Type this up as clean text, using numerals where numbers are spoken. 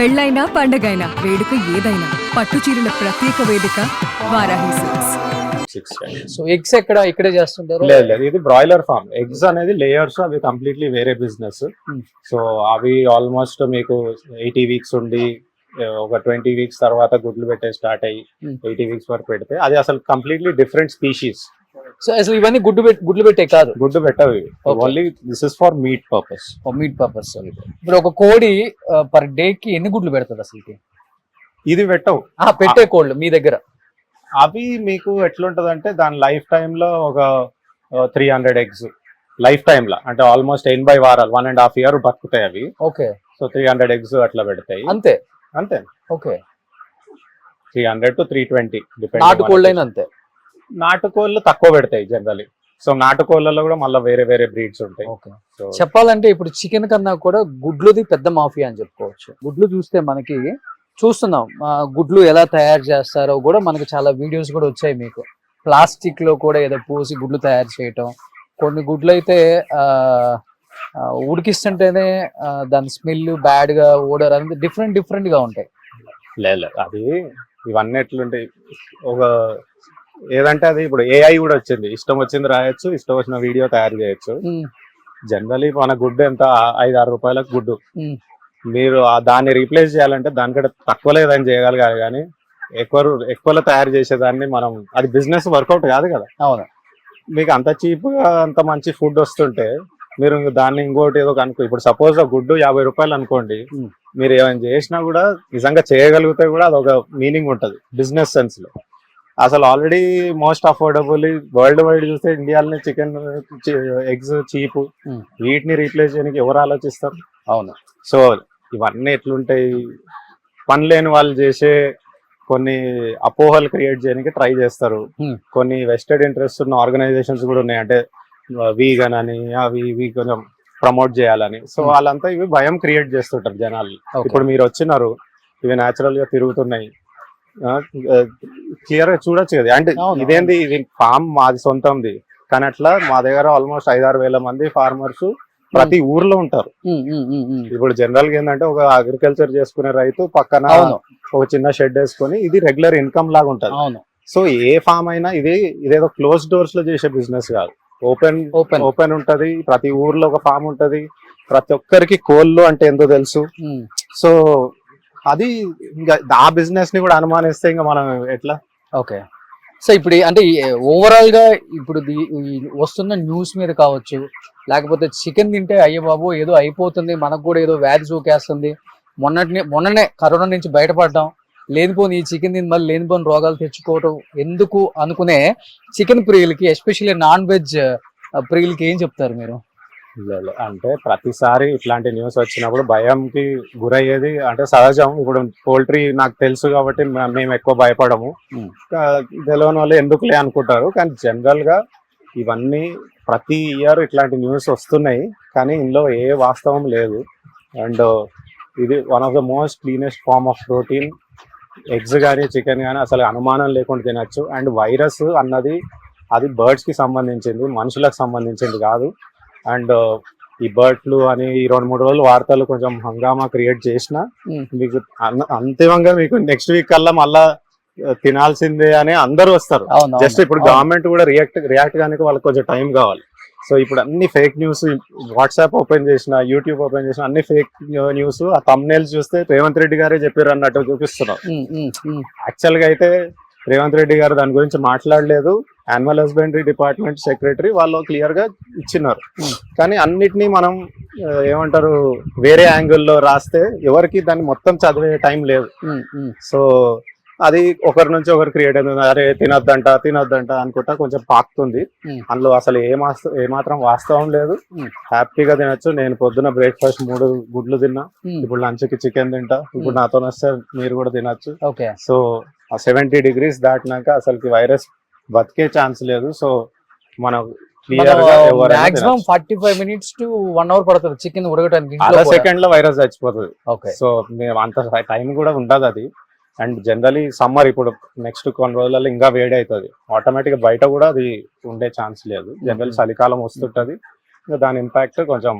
పెళ్ళైనా పండగైనా వేడుక ఏదైనా పట్టు చీరల ప్రత్యేక వేదిక వారాహి సిల్క్స్. సో ఎగ్స్ ఇక్కడే చేస్తుంటారు? లేదు, ఇది బ్రాయిలర్ ఫార్మ్. ఎగ్స్ అనేది లేయర్స్, అవి కంప్లీట్లీ వేరే బిజినెస్. సో అవి ఆల్మోస్ట్ మీకు 80 వీక్స్ ఉండి ఒక 20 వీక్స్ తర్వాత గుడ్లు పెట్టే స్టార్ట్ అయ్యి 80 వీక్స్ వరకు పెడితే అది అసలు కంప్లీట్లీ డిఫరెంట్ స్పీషీస్. సో అసలు ఇవన్నీ గుడ్లు పెట్టే కాదు, గుడ్డు పెట్టవి. Only this is for meat purpose. Meat purpose. ఇప్పుడు ఒక కోడి పర్ డే కి ఎన్ని గుడ్లు పెడుతుంది అసలు? ఇది పెట్టవు, పెట్టే కోళ్ళు మీ దగ్గర. అవి మీకు ఎట్లుంటది అంటే దాని లైఫ్ టైమ్ లో ఒక 300 ఎగ్స్ లైఫ్ టైమ్ లో, అంటే ఆల్మోస్ట్ 80 వారాలు 1.5 year బతుకుతాయి అవి. ఓకే. సో 300 ఎగ్స్ అట్లా పెడతాయి. అంతే అంతే. ఓకే. 300 to 320 నాటుకోళ్ళు అయినా అంతే. నాటుకోళ్ళు తక్కువ పెడతాయి జనరల్లీ. సో నాటుకోళ్ళలో కూడా మళ్ళీ వేరే వేరే బ్రీడ్స్ ఉంటాయి. చెప్పాలంటే ఇప్పుడు చికెన్ కన్నా కూడా గుడ్లుది పెద్ద మాఫియా అని చెప్పుకోవచ్చు. గుడ్లు చూస్తే మనకి చూస్తున్నాం, గుడ్లు ఎలా తయారు చేస్తారో కూడా మనకి చాలా వీడియోస్ కూడా వచ్చాయి. మీకు ప్లాస్టిక్ లో కూడా ఏదో పోసి గుడ్లు తయారు చేయటం, కొన్ని గుడ్లు అయితే ఉడికిస్తుంటేనే దాని స్మెల్ బ్యాడ్ గా ఓడర్ అనేది డిఫరెంట్ గా ఉంటాయి. లేదు, అది ఇవన్నీ ఎట్లుంటాయి, ఒక ఏదంటే అది ఇప్పుడు AI కూడా వచ్చింది. ఇష్టం వచ్చింది రాయొచ్చు, ఇష్టం వచ్చిన వీడియో తయారు చేయొచ్చు. జనరలీ మన గుడ్డు ఎంత 5-6 రూపాయలకు గుడ్డు. మీరు దాన్ని రీప్లేస్ చేయాలంటే దానికంటే తక్కువ లేదని చేయగలగాలి, కానీ ఎక్కువలో తయారు చేసేదాన్ని మనం, అది బిజినెస్ వర్కౌట్ కాదు కదా. అవును. మీకు అంత చీప్ గా అంత మంచి ఫుడ్ వస్తుంటే మీరు దాన్ని ఇంకోటి ఏదో అనుకో. ఇప్పుడు సపోజ్ ఆ గుడ్డు 50 రూపాయలు అనుకోండి, మీరు ఏమైనా చేసినా కూడా నిజంగా చేయగలిగితే కూడా అదొక మీనింగ్ ఉంటుంది బిజినెస్ సెన్స్ లో. అసలు already most affordable world wide చూస్తే ఇండియాలోనే చికెన్ ఎగ్స్ చీప్. వీటిని రీప్లేస్ చేయడానికి ఎవరు ఆలోచిస్తారు? అవును. సో ఇవన్నీ ఎట్లుంటాయి, పని లేని వాళ్ళు చేసే కొన్ని అపోహలు క్రియేట్ చేయడానికి ట్రై చేస్తారు. కొన్ని వెస్టెడ్ ఇంట్రెస్ట్ ఉన్న ఆర్గనైజేషన్స్ కూడా ఉన్నాయి, అంటే వీగన్ అని అవి ఇవి కొంచెం ప్రమోట్ చేయాలని. సో వాళ్ళంతా ఇవి భయం క్రియేట్ చేస్తుంటారు జనాలు. ఇప్పుడు మీరు వచ్చినారు, ఇవి న్యాచురల్ గా తిరుగుతున్నాయి, క్లియర్ గా చూడొచ్చు కదా. అంటే ఇదేంది, ఇది ఫామ్ మాది సొంతంది, కానీ అట్లా మా దగ్గర ఆల్మోస్ట్ 5-6 వేల మంది ఫార్మర్స్ ప్రతి ఊర్లో ఉంటారు. ఇప్పుడు జనరల్ గా ఏంటంటే ఒక అగ్రికల్చర్ చేసుకునే రైతు పక్కన ఒక చిన్న షెడ్ వేసుకొని ఇది రెగ్యులర్ ఇన్కమ్ లాగా ఉంటది. సో ఏ ఫామ్ అయినా ఇదేదో క్లోజ్ డోర్స్ లో చేసే బిజినెస్ కాదు, ఓపెన్ ఉంటది. ప్రతి ఊర్లో ఒక ఫామ్ ఉంటది, ప్రతి ఒక్కరికి కోళ్ళు అంటే ఎంతో తెలుసు. సో అది ఇంకా ఆ బిజినెస్ ని కూడా అనుమానిస్తే ఇంకా మనం ఎట్లా? ఓకే. సో ఇప్పుడు అంటే ఓవరాల్ గా ఇప్పుడు వస్తున్న న్యూస్ మీద కావచ్చు, లేకపోతే చికెన్ తింటే అయ్యే బాబు ఏదో అయిపోతుంది, మనకు కూడా ఏదో వ్యాధి సోకేస్తుంది, మొన్ననే కరోనా నుంచి బయటపడడం, లేనిపోని ఈ చికెన్ తిని మళ్ళీ లేనిపోని రోగాలు తెచ్చుకోవటం ఎందుకు అనుకునే చికెన్ ప్రియులకి, ఎస్పెషల్లీ నాన్ వెజ్ ప్రియులకి ఏం చెప్తారు మీరు? అంటే ప్రతిసారి ఇట్లాంటి న్యూస్ వచ్చినప్పుడు భయంకి గురయ్యేది అంటే సహజం. ఇప్పుడు పోల్ట్రీ నాకు తెలుసు కాబట్టి మేము ఎక్కువ భయపడము, తెలియని వాళ్ళు ఎందుకులే అనుకుంటారు. కానీ జనరల్ గా ఇవన్నీ ప్రతి ఇయర్ ఇట్లాంటి న్యూస్ వస్తున్నాయి, కానీ ఇందులో ఏ వాస్తవం లేదు. అండ్ ఇది one of the most cleanest form of protein. Eggs కానీ చికెన్ కానీ అసలు అనుమానం లేకుండా తినచ్చు. అండ్ వైరస్ అన్నది అది బర్డ్స్ కి సంబంధించింది, మనుషులకు సంబంధించింది కాదు. అండ్ ఈ బర్డ్ ఫ్లూ అని ఈ 2-3 రోజులు వార్తలు కొంచెం హంగామా క్రియేట్ చేసినా మీకు అంతిమంగా మీకు నెక్స్ట్ వీక్ కల్లా మళ్ళా తినాల్సిందే అని అందరూ వస్తారు. జస్ట్ ఇప్పుడు గవర్నమెంట్ కూడా రియాక్ట్ కానీ వాళ్ళకి కొంచెం టైం కావాలి. సో ఇప్పుడు అన్ని ఫేక్ న్యూస్, వాట్సాప్ ఓపెన్ చేసిన, యూట్యూబ్ ఓపెన్ చేసిన అన్ని ఫేక్ న్యూస్. ఆ థంబ్నెయిల్స్ చూస్తే రేవంత్ రెడ్డి గారే చెప్పారు అన్నట్టు చూపిస్తున్నారు. యాక్చువల్ గా అయితే రేవంత్ రెడ్డి గారు దాని గురించి మాట్లాడలేదు. యానిమల్ హస్బెండరీ డిపార్ట్మెంట్ సెక్రటరీ వాళ్ళు క్లియర్ గా ఇచ్చినారు. కానీ అన్నిటినీ మనం ఏమంటారు వేరే యాంగిల్లో రాస్తే ఎవరికి దాన్ని మొత్తం చదివే టైం లేదు. సో అది ఒకరి నుంచి ఒకరు క్రియేట్ అవుతుంది. అరే తినొద్దంట అనుకుంటా కొంచెం పాకుతుంది. అందులో అసలు ఏమాత్రం వాస్తవం లేదు. హ్యాపీగా తినొచ్చు. నేను పొద్దున బ్రేక్ఫాస్ట్ 3 గుడ్లు తిన్నా, ఇప్పుడు లంచ్ కి చికెన్ తింటా. ఇప్పుడు నాతో వస్తే మీరు కూడా తినొచ్చు. సో ఆ 70 degrees దాటినాక అసలు వైరస్ బతికే ఛాన్స్ లేదు. సో మనం క్లియర్ గా మాక్సిమం 45 minutes to 1 hour పడుతుంది చికెన్ ఉడకడానికి. అర సెకండ్ లో వైరస్ చచ్చిపోతుంది. సో మేము అంత టైం కూడా ఉండదు అది. అండ్ జనరలీ సమ్మర్ ఇప్పుడు నెక్స్ట్ కొన్ని రోజులలో ఇంకా వేడి అవుతుంది, ఆటోమేటిక్ గా బయట కూడా అది ఉండే ఛాన్స్ లేదు. జనరల్ చలికాలం వస్తుంటది, దాని ఇంపాక్ట్ కొంచెం